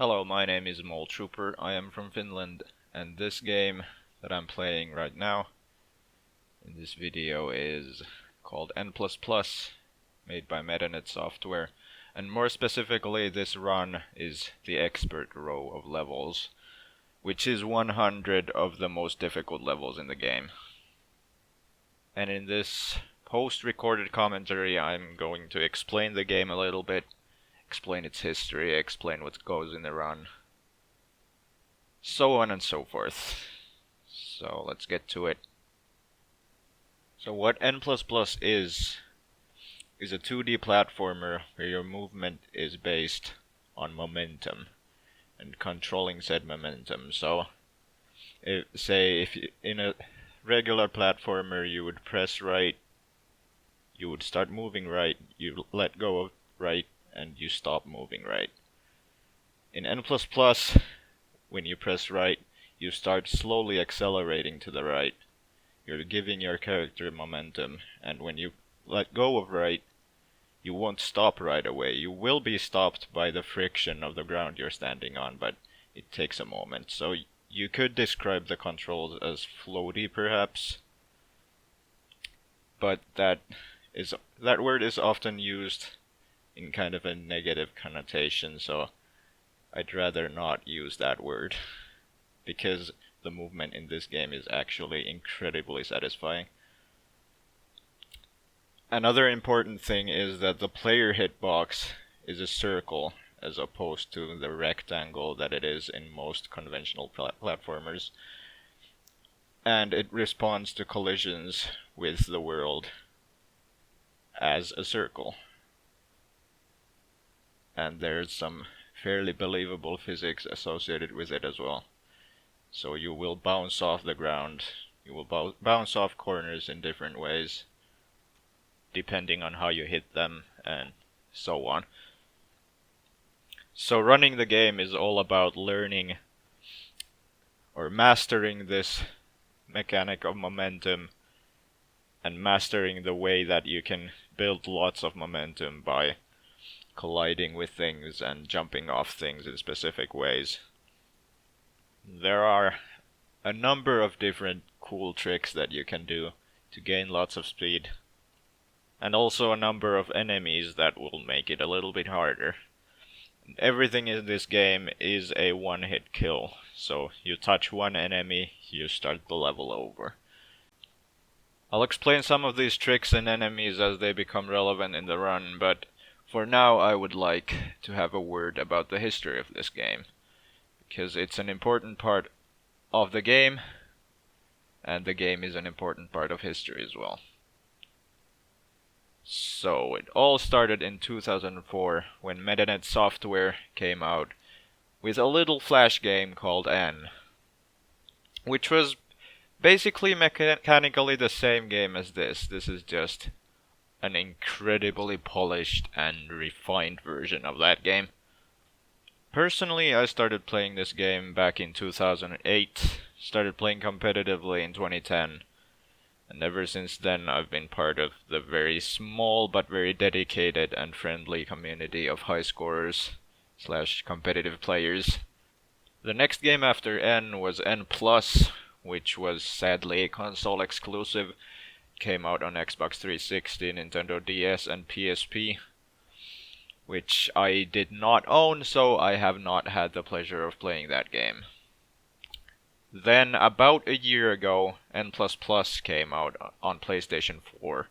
Hello, my name is Mole Trooper. I am from Finland, and this game that I'm playing right now in this video is called N++, made by Commentated software, and more specifically this run is the expert row of levels, which is 100 of the most difficult levels in the game. And in this post-recorded commentary I'm going to explain the game a little bit, explain its history, explain what goes in the run, so on and so forth. So let's get to it. So what N++ is a 2D platformer where your movement is based on momentum and controlling said momentum. So if in a regular platformer you would press right, you would start moving right, you let go of right, and you stop moving right. In N++, when you press right, you start slowly accelerating to the right. You're giving your character momentum, and when you let go of right, you won't stop right away. You will be stopped by the friction of the ground you're standing on, but it takes a moment. So you could describe the controls as floaty, perhaps, but that word is often used in kind of a negative connotation, so I'd rather not use that word, because the movement in this game is actually incredibly satisfying. Another important thing is that the player hitbox is a circle as opposed to the rectangle that it is in most conventional platformers, and it responds to collisions with the world as a circle. And there's some fairly believable physics associated with it as well. So you will bounce off the ground, you will bounce off corners in different ways, depending on how you hit them, and so on. So running the game is all about learning or mastering this mechanic of momentum, and mastering the way that you can build lots of momentum by colliding with things and jumping off things in specific ways. There are a number of different cool tricks that you can do to gain lots of speed, and also a number of enemies that will make it a little bit harder. Everything in this game is a one-hit kill, so you touch one enemy, you start the level over. I'll explain some of these tricks and enemies as they become relevant in the run, but for now I would like to have a word about the history of this game, because it's an important part of the game, and the game is an important part of history as well. So it all started in 2004 when Commentated software came out with a little flash game called N, which was basically mechanically the same game as this. This is just an incredibly polished and refined version of that game. Personally, I started playing this game back in 2008, started playing competitively in 2010, and ever since then I've been part of the very small but very dedicated and friendly community of high scorers / competitive players. The next game after N was N+, which was sadly a console exclusive. Came out on Xbox 360, Nintendo DS, and PSP, which I did not own, so I have not had the pleasure of playing that game. Then, about a year ago, N++ came out on PlayStation 4.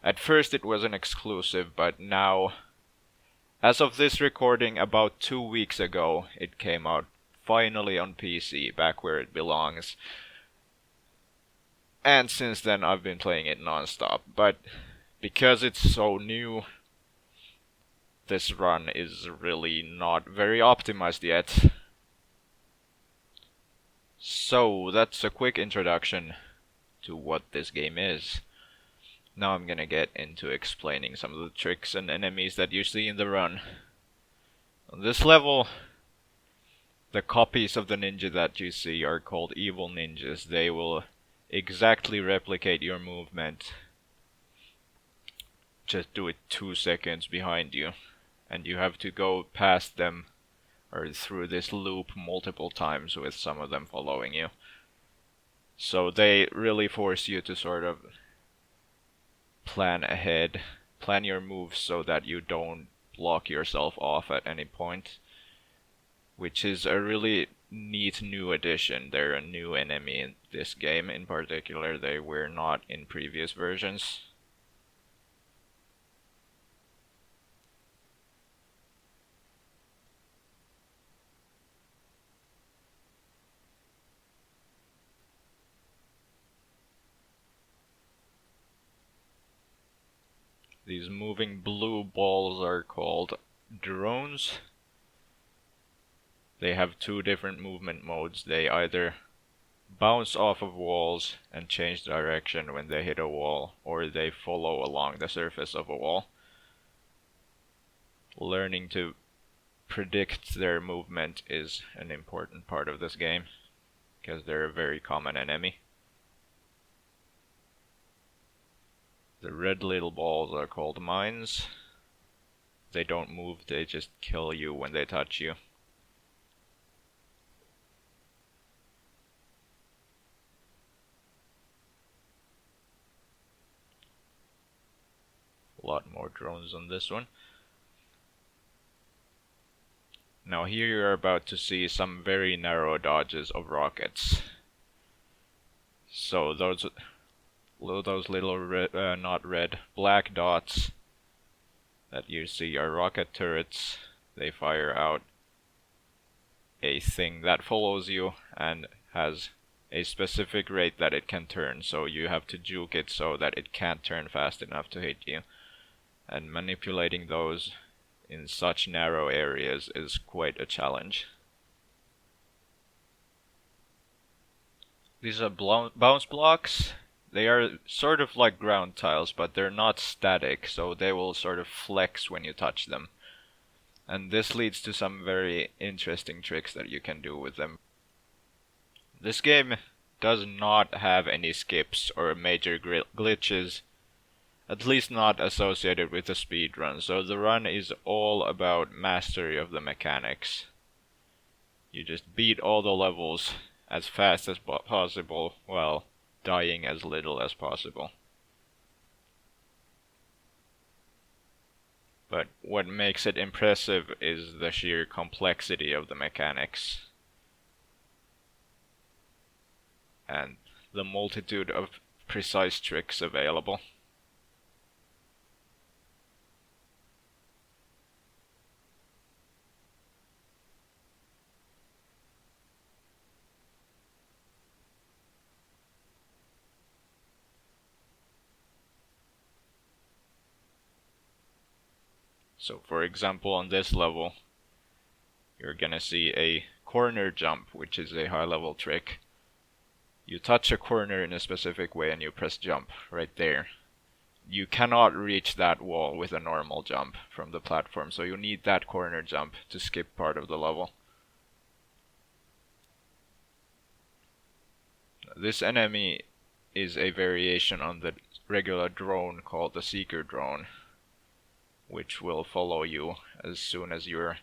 At first it was an exclusive, but now, as of this recording, about 2 weeks ago, it came out finally on PC, back where it belongs. And since then I've been playing it non-stop, but because it's so new, this run is really not very optimized yet. So that's a quick introduction to what this game is. Now I'm gonna get into explaining some of the tricks and enemies that you see in the run. On this level, the copies of the ninja that you see are called evil ninjas. They will exactly replicate your movement, just do it 2 seconds behind you, and you have to go past them or through this loop multiple times with some of them following you. So they really force you to sort of plan ahead, plan your moves so that you don't block yourself off at any point, which is a really neat new addition. They're a new enemy in this game in particular. They were not in previous versions. These moving blue balls are called drones. They have two different movement modes. They either bounce off of walls and change direction when they hit a wall, or they follow along the surface of a wall. Learning to predict their movement is an important part of this game, because they're a very common enemy. The red little balls are called mines. They don't move, they just kill you when they touch you. A lot more drones on this one. Now here you're about to see some very narrow dodges of rockets. So those little red, not red, black dots that you see are rocket turrets. They fire out a thing that follows you and has a specific rate that it can turn, so you have to juke it so that it can't turn fast enough to hit you. And manipulating those in such narrow areas is quite a challenge. These are bounce blocks. They are sort of like ground tiles, but they're not static, so they will sort of flex when you touch them. And this leads to some very interesting tricks that you can do with them. This game does not have any skips or major glitches, at least not associated with the speedrun, so the run is all about mastery of the mechanics. You just beat all the levels as fast as possible while dying as little as possible. But what makes it impressive is the sheer complexity of the mechanics and the multitude of precise tricks available. So for example, on this level, you're gonna see a corner jump, which is a high level trick. You touch a corner in a specific way and you press jump right there. You cannot reach that wall with a normal jump from the platform, so you need that corner jump to skip part of the level. This enemy is a variation on the regular drone called the Seeker drone, which will follow you as soon as you're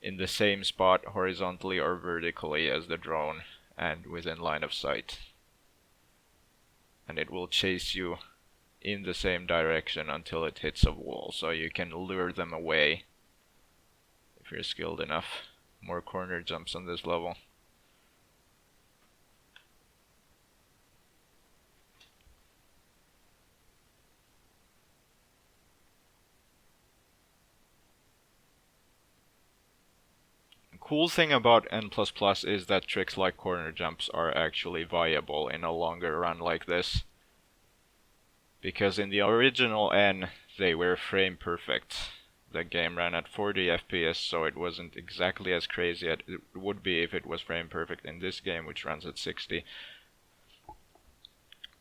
in the same spot horizontally or vertically as the drone and within line of sight. And it will chase you in the same direction until it hits a wall, so you can lure them away if you're skilled enough. More corner jumps on this level. Cool thing about N++ is that tricks like corner jumps are actually viable in a longer run like this. Because in the original N, they were frame perfect. The game ran at 40 FPS, so it wasn't exactly as crazy as it would be if it was frame perfect in this game, which runs at 60.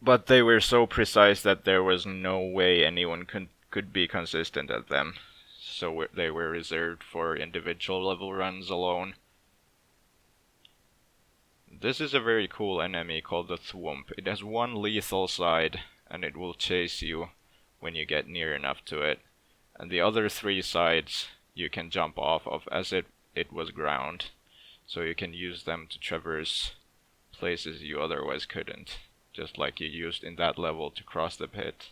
But they were so precise that there was no way anyone could be consistent at them. So they were reserved for individual level runs alone. This is a very cool enemy called the Thwomp. It has one lethal side, and it will chase you when you get near enough to it. And the other three sides you can jump off of, as it it was ground. So you can use them to traverse places you otherwise couldn't, just like you used in that level to cross the pit.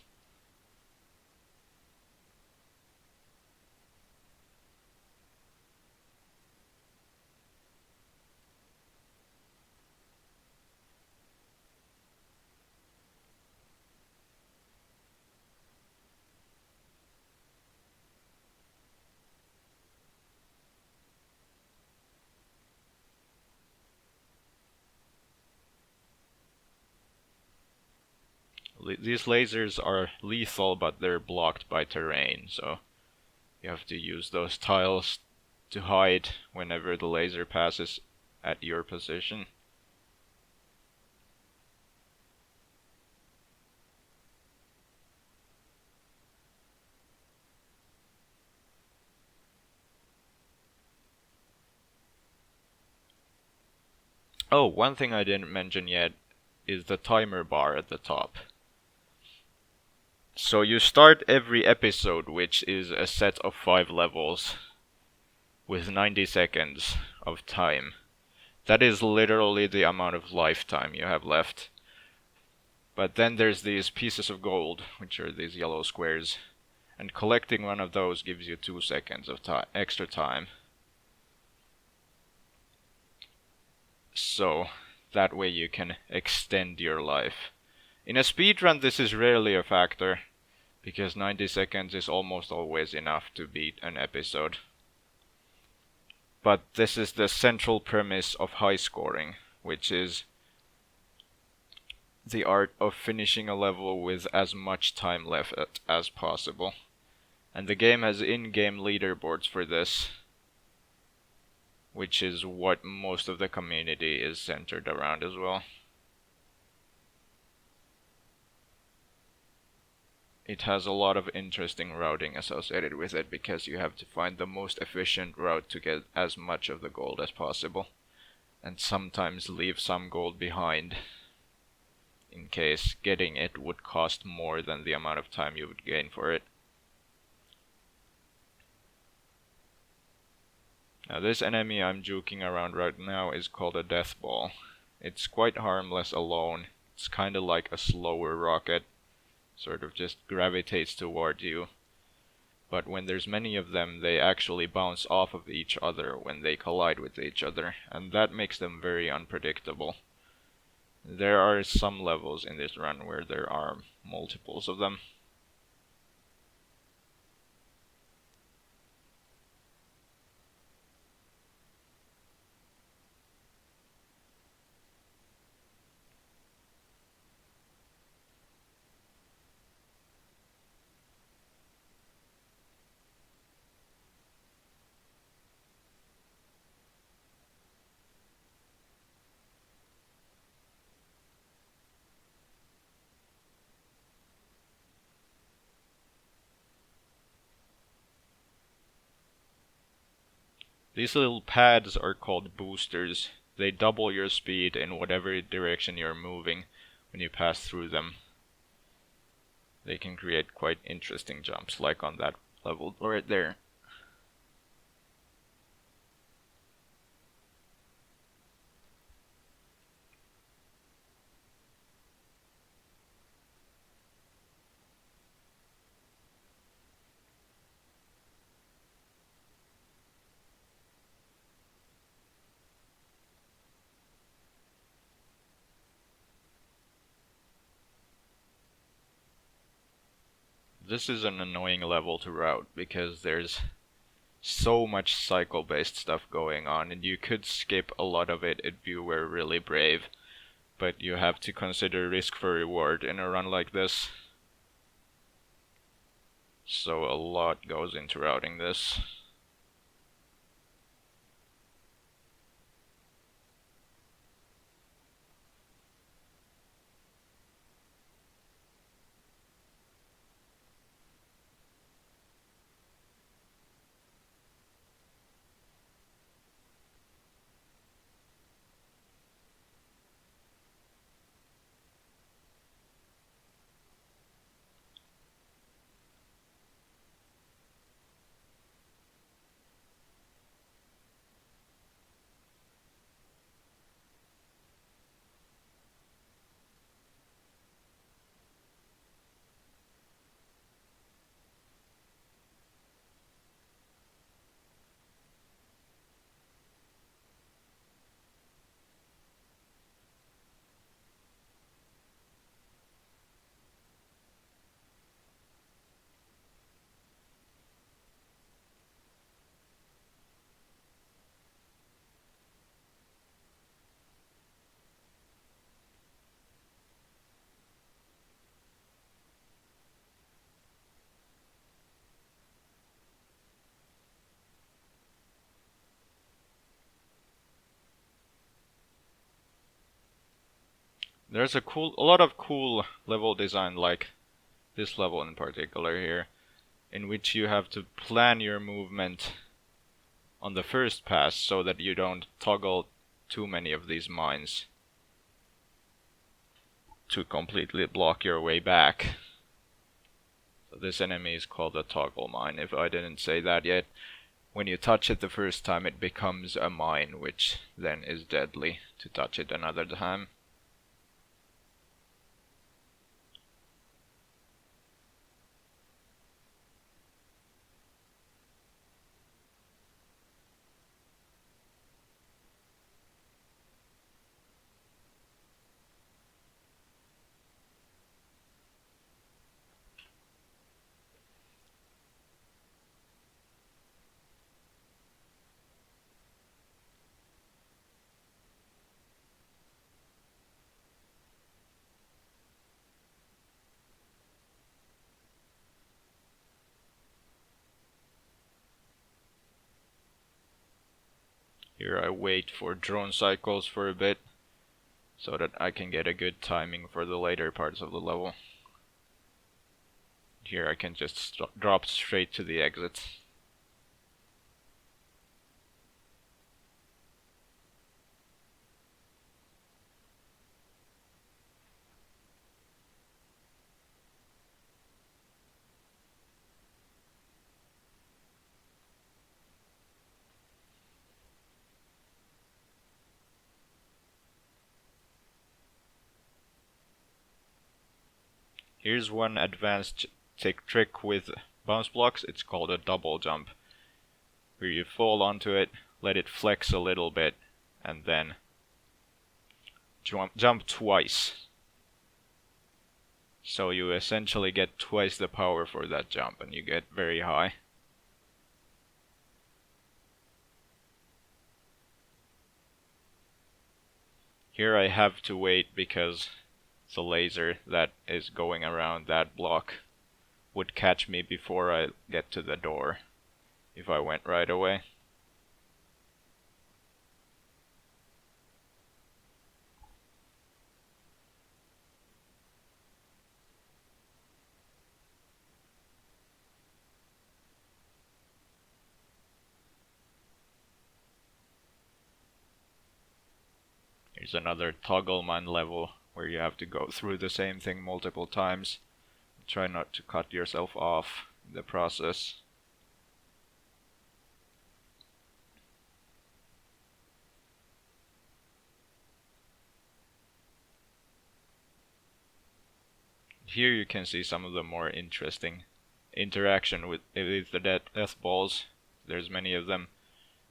These lasers are lethal, but they're blocked by terrain, so you have to use those tiles to hide whenever the laser passes at your position. Oh, one thing I didn't mention yet is the timer bar at the top. So you start every episode, which is a set of 5 levels, with 90 seconds of time. That is literally the amount of lifetime you have left. But then there's these pieces of gold, which are these yellow squares, and collecting one of those gives you 2 seconds of extra time. So that way you can extend your life. In a speedrun this is rarely a factor, because 90 seconds is almost always enough to beat an episode. But this is the central premise of high scoring, which is the art of finishing a level with as much time left as possible. And the game has in-game leaderboards for this, which is what most of the community is centered around as well. It has a lot of interesting routing associated with it, because you have to find the most efficient route to get as much of the gold as possible, and sometimes leave some gold behind in case getting it would cost more than the amount of time you would gain for it. Now this enemy I'm juking around right now is called a death ball. It's quite harmless alone. It's kinda like a slower rocket. Sort of just gravitates toward you. But when there's many of them, they actually bounce off of each other when they collide with each other, and that makes them very unpredictable. There are some levels in this run where there are multiples of them. These little pads are called boosters. They double your speed in whatever direction you're moving when you pass through them. They can create quite interesting jumps, like on that level right there. This is an annoying level to route, because there's so much cycle-based stuff going on, and you could skip a lot of it if you were really brave, but you have to consider risk for reward in a run like this. So a lot goes into routing this. There's a lot of cool level design, like this level in particular here, in which you have to plan your movement on the first pass so that you don't toggle too many of these mines to completely block your way back. So this enemy is called a toggle mine, if I didn't say that yet. When you touch it the first time, it becomes a mine, which then is deadly to touch it another time. Here I wait for drone cycles for a bit, so that I can get a good timing for the later parts of the level. Here I can just drop straight to the exit. Here's one advanced trick with bounce blocks. It's called a double jump, where you fall onto it, let it flex a little bit, and then jump twice. So you essentially get twice the power for that jump, and you get very high. Here I have to wait because the laser that is going around that block would catch me before I get to the door if I went right away. Here's another toggle mine level where you have to go through the same thing multiple times. Try not to cut yourself off in the process. Here you can see some of the more interesting interaction with the death balls. There's many of them,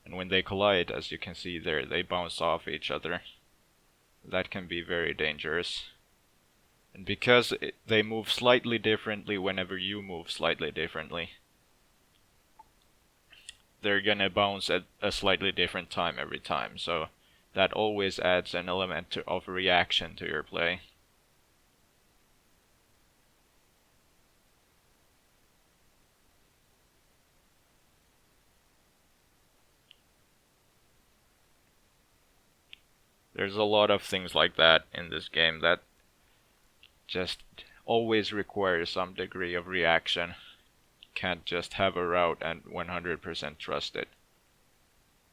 and when they collide, as you can see there, they bounce off each other. That can be very dangerous. And because they move slightly differently whenever you move slightly differently, they're gonna bounce at a slightly different time every time, so that always adds an element of reaction to your play. There's a lot of things like that in this game that just always requires some degree of reaction. Can't just have a route and 100% trust it.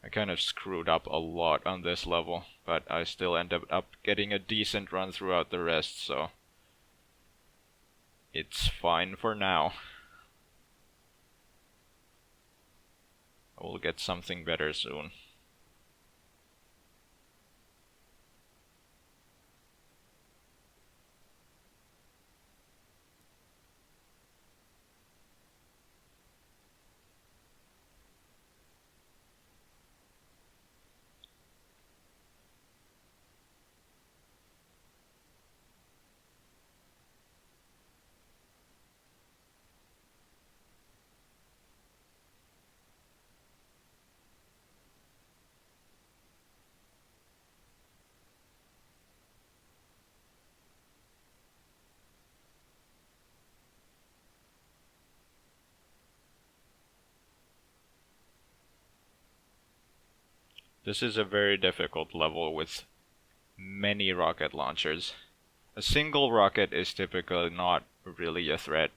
I kind of screwed up a lot on this level, but I still ended up getting a decent run throughout the rest, so it's fine for now. I will get something better soon. This is a very difficult level with many rocket launchers. A single rocket is typically not really a threat,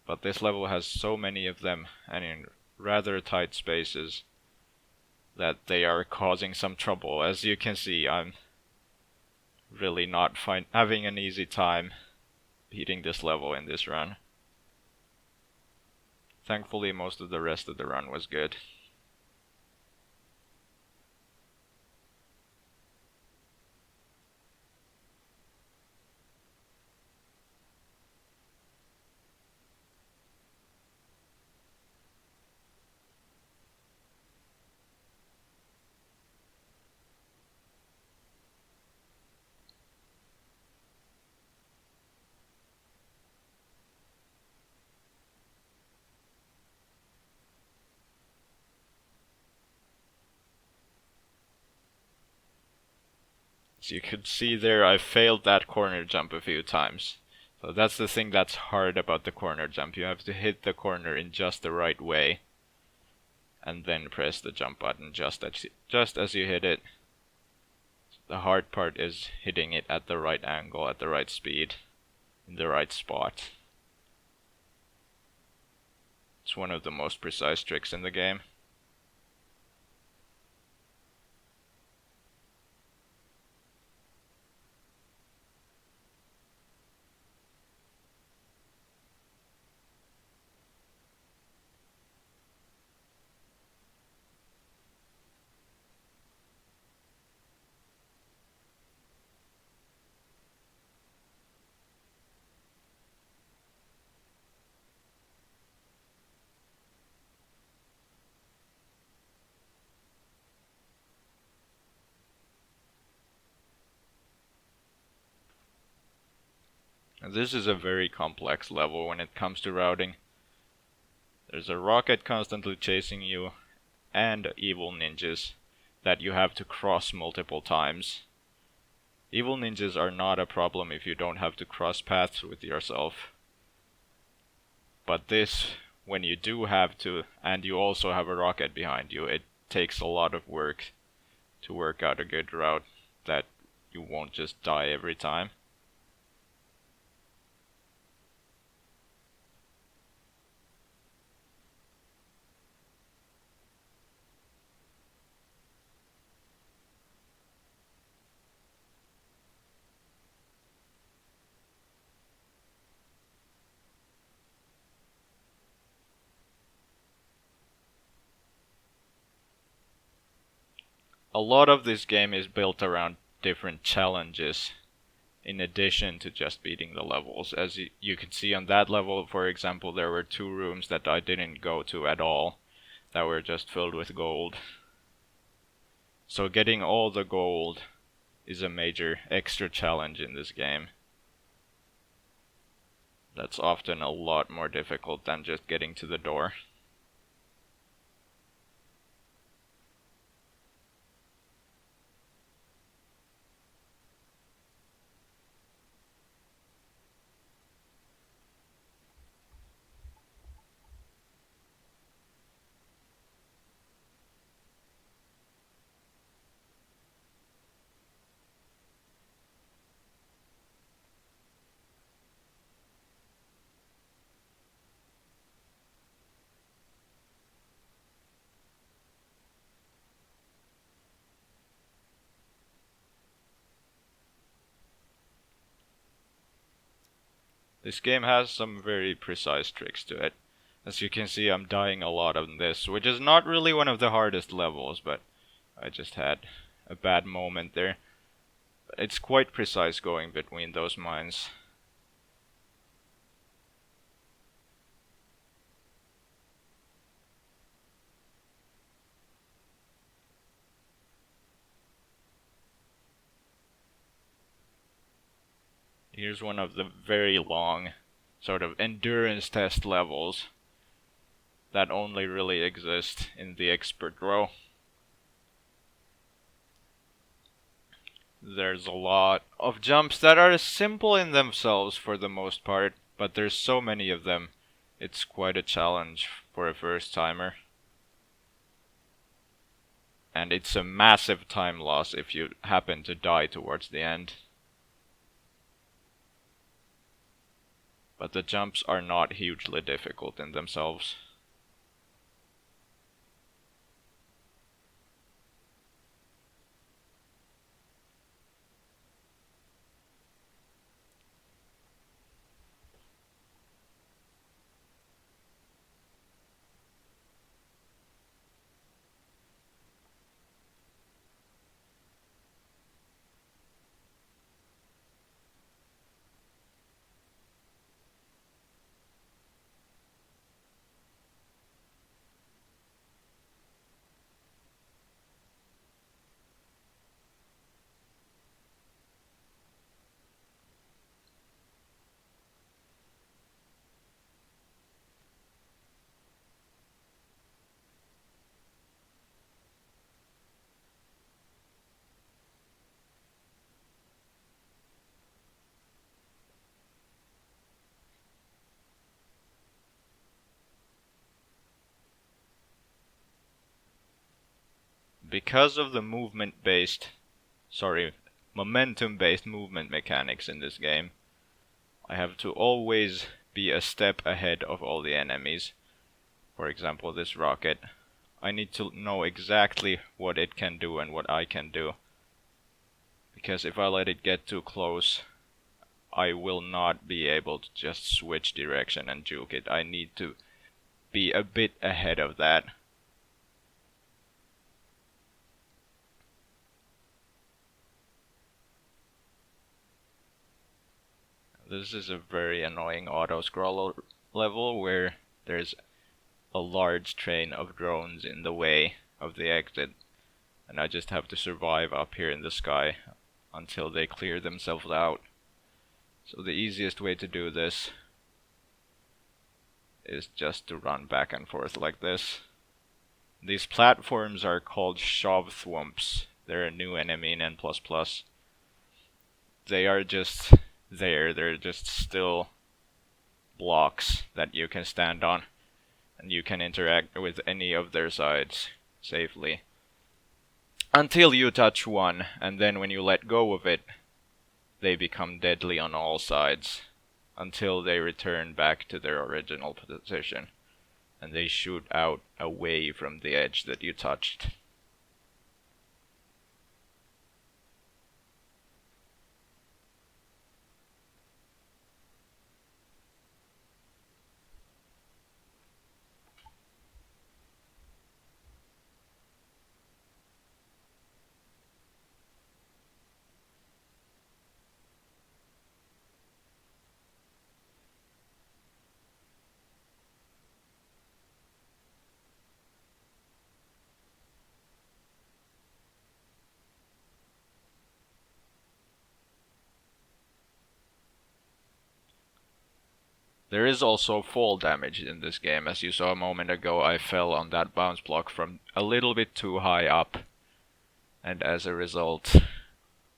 but this level has so many of them and in rather tight spaces that they are causing some trouble. As you can see, I'm really not having an easy time beating this level in this run. Thankfully, most of the rest of the run was good. As you could see there, I failed that corner jump a few times. So that's the thing that's hard about the corner jump. You have to hit the corner in just the right way, and then press the jump button just as you hit it. The hard part is hitting it at the right angle, at the right speed, in the right spot. It's one of the most precise tricks in the game. This is a very complex level when it comes to routing. There's a rocket constantly chasing you, and evil ninjas that you have to cross multiple times. Evil ninjas are not a problem if you don't have to cross paths with yourself. But this, when you do have to, and you also have a rocket behind you, it takes a lot of work to work out a good route that you won't just die every time. A lot of this game is built around different challenges in addition to just beating the levels. As you can see on that level, for example, there were 2 rooms that I didn't go to at all that were just filled with gold. So getting all the gold is a major extra challenge in this game. That's often a lot more difficult than just getting to the door. This game has some very precise tricks to it. As you can see, I'm dying a lot on this, which is not really one of the hardest levels, but I just had a bad moment there. It's quite precise going between those mines. Here's one of the very long sort of endurance test levels that only really exist in the expert row. There's a lot of jumps that are simple in themselves for the most part, but there's so many of them, it's quite a challenge for a first timer. And it's a massive time loss if you happen to die towards the end. but the jumps are not hugely difficult in themselves. Because of the momentum-based movement mechanics in this game, I have to always be a step ahead of all the enemies. For example, this rocket. I need to know exactly what it can do and what I can do. Because if I let it get too close, I will not be able to just switch direction and juke it. I need to be a bit ahead of that. This is a very annoying auto-scroller level where there's a large train of drones in the way of the exit, and I just have to survive up here in the sky until they clear themselves out. So the easiest way to do this is just to run back and forth like this. These platforms are called shove thwomps. They're a new enemy in N++. They are just there, they're just still blocks that you can stand on, and you can interact with any of their sides safely. Until you touch one, and then when you let go of it, they become deadly on all sides, until they return back to their original position, and they shoot out away from the edge that you touched. There is also fall damage in this game. As you saw a moment ago, I fell on that bounce block from a little bit too high up, and as a result,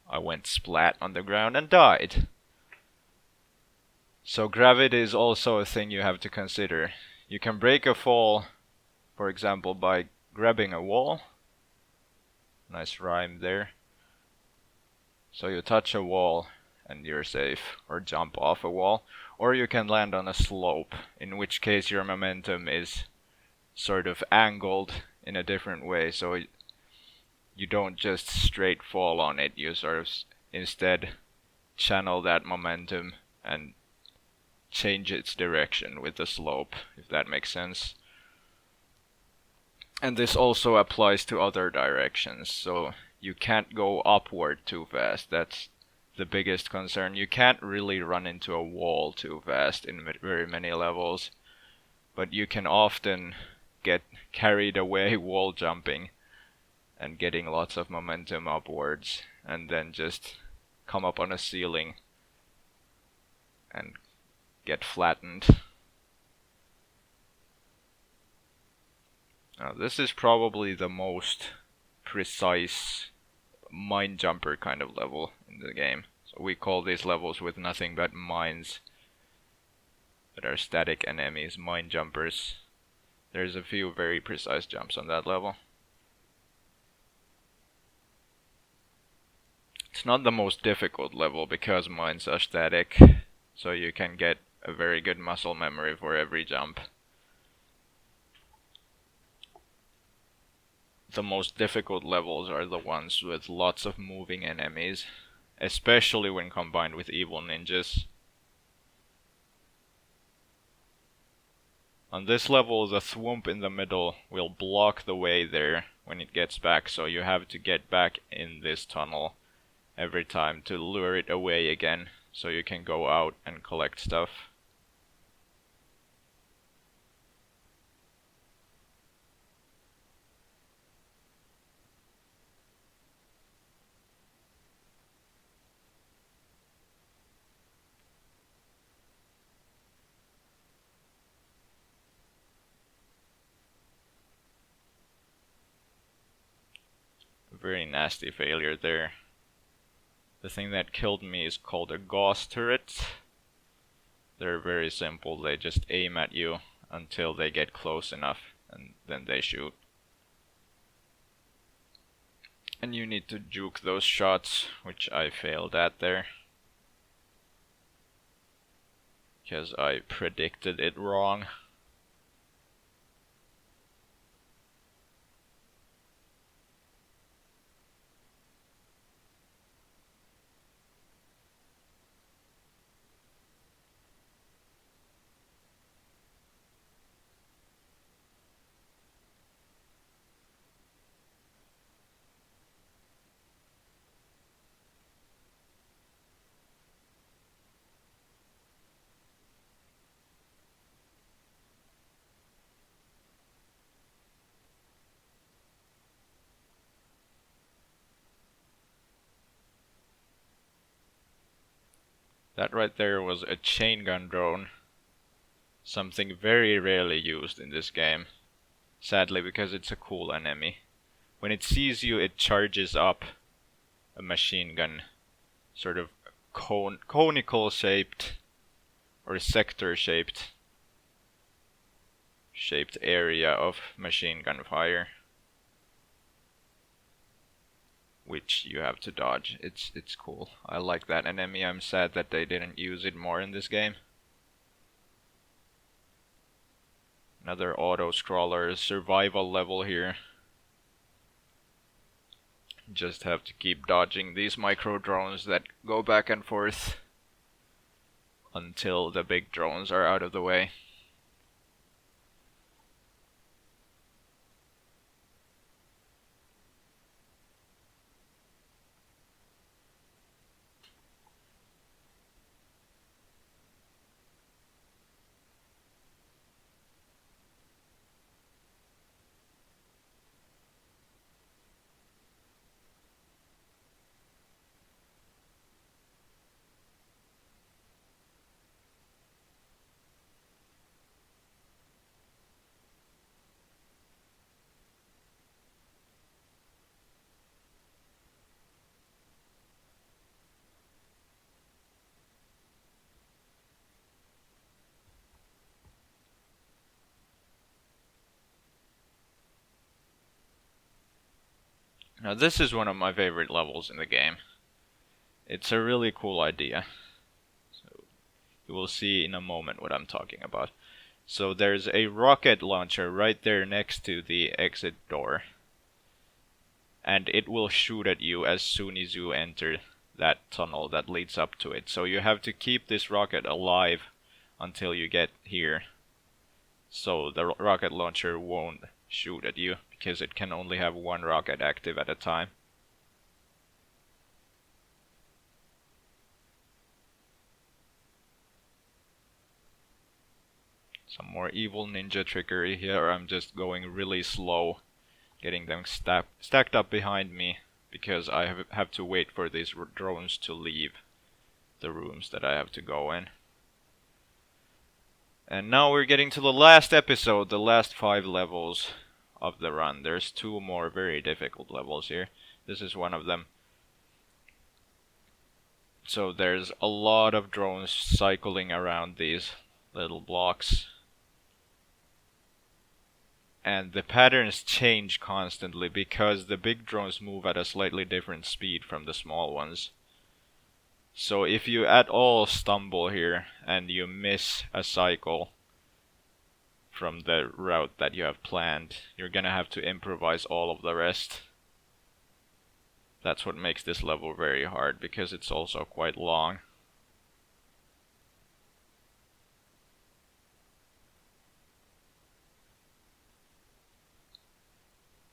I went splat on the ground and died. So gravity is also a thing you have to consider. You can break a fall, for example, by grabbing a wall. Nice rhyme there. So you touch a wall and you're safe, or jump off a wall. Or you can land on a slope, in which case your momentum is sort of angled in a different way, so you don't just straight fall on it, you sort of instead channel that momentum and change its direction with the slope, if that makes sense. And this also applies to other directions, so you can't go upward too fast. That's the biggest concern. You can't really run into a wall too fast in very many levels, but you can often get carried away wall jumping and getting lots of momentum upwards, and then just come up on a ceiling and get flattened. Now this is probably the most precise mine jumper kind of level in the game. So we call these levels with nothing but mines that are static enemies, mine jumpers. There's a few very precise jumps on that level. It's not the most difficult level because mines are static, so you can get a very good muscle memory for every jump. The most difficult levels are the ones with lots of moving enemies, especially when combined with evil ninjas. On this level, the thwomp in the middle will block the way there when it gets back, so you have to get back in this tunnel every time to lure it away again, so you can go out and collect stuff. Very nasty failure there. The thing that killed me is called a gauss turret. They're very simple, they just aim at you until they get close enough and then they shoot. And you need to juke those shots, which I failed at there. Because I predicted it wrong. That right there was a chain gun drone. Something very rarely used in this game. Sadly, because it's a cool enemy. When it sees you, it charges up a machine gun. Sort of conical shaped or sector shaped area of machine gun fire, which you have to dodge. It's cool. I like that enemy. I'm sad that they didn't use it more in this game. Another auto-scroller survival level here. Just have to keep dodging these micro drones that go back and forth until the big drones are out of the way. Now this is one of my favorite levels in the game. It's a really cool idea. So you will see in a moment what I'm talking about. So there's a rocket launcher right there next to the exit door. And it will shoot at you as soon as you enter that tunnel that leads up to it. So you have to keep this rocket alive until you get here. So the rocket launcher won't shoot at you, because it can only have one rocket active at a time. Some more evil ninja trickery here. I'm just going really slow, getting them stacked up behind me, because I have to wait for these drones to leave the rooms that I have to go in. And now we're getting to the last episode, the last 5 levels of the run. There's 2 more very difficult levels here. This is one of them. So there's a lot of drones cycling around these little blocks. And the patterns change constantly because the big drones move at a slightly different speed from the small ones. So if you at all stumble here and you miss a cycle from the route that you have planned, you're gonna have to improvise all of the rest. That's what makes this level very hard, because it's also quite long.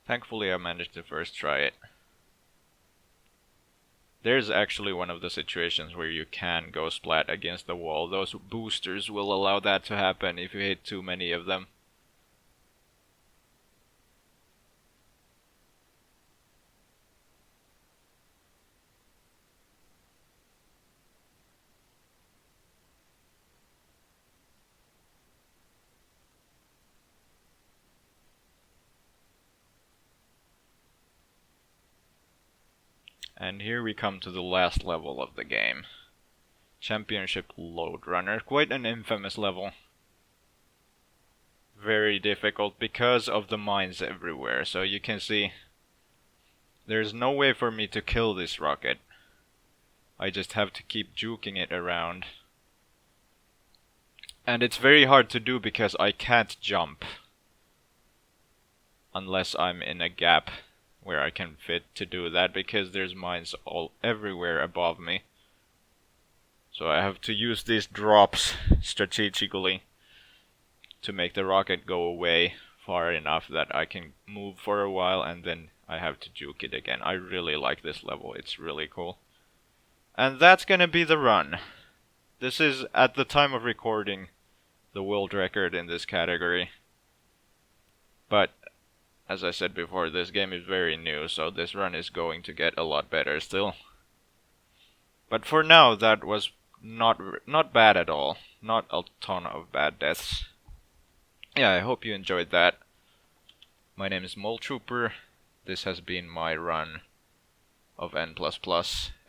Thankfully I managed to first try it. There's actually one of the situations where you can go splat against the wall. Those boosters will allow that to happen if you hit too many of them. And here we come to the last level of the game. Championship Loadrunner. Quite an infamous level. Very difficult because of the mines everywhere. So you can see there's no way for me to kill this rocket. I just have to keep juking it around. And it's very hard to do because I can't jump. Unless I'm in a gap where I can fit to do that, because there's mines all everywhere above me. So I have to use these drops strategically to make the rocket go away far enough that I can move for a while, and then I have to juke it again. I really like this level, it's really cool. And that's gonna be the run. This is, at the time of recording, the world record in this category. But as I said before, this game is very new, so this run is going to get a lot better still. But for now, that was not bad at all. Not a ton of bad deaths. Yeah, I hope you enjoyed that. My name is Mole Trooper. This has been my run of N++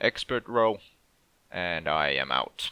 Expert Row, and I am out.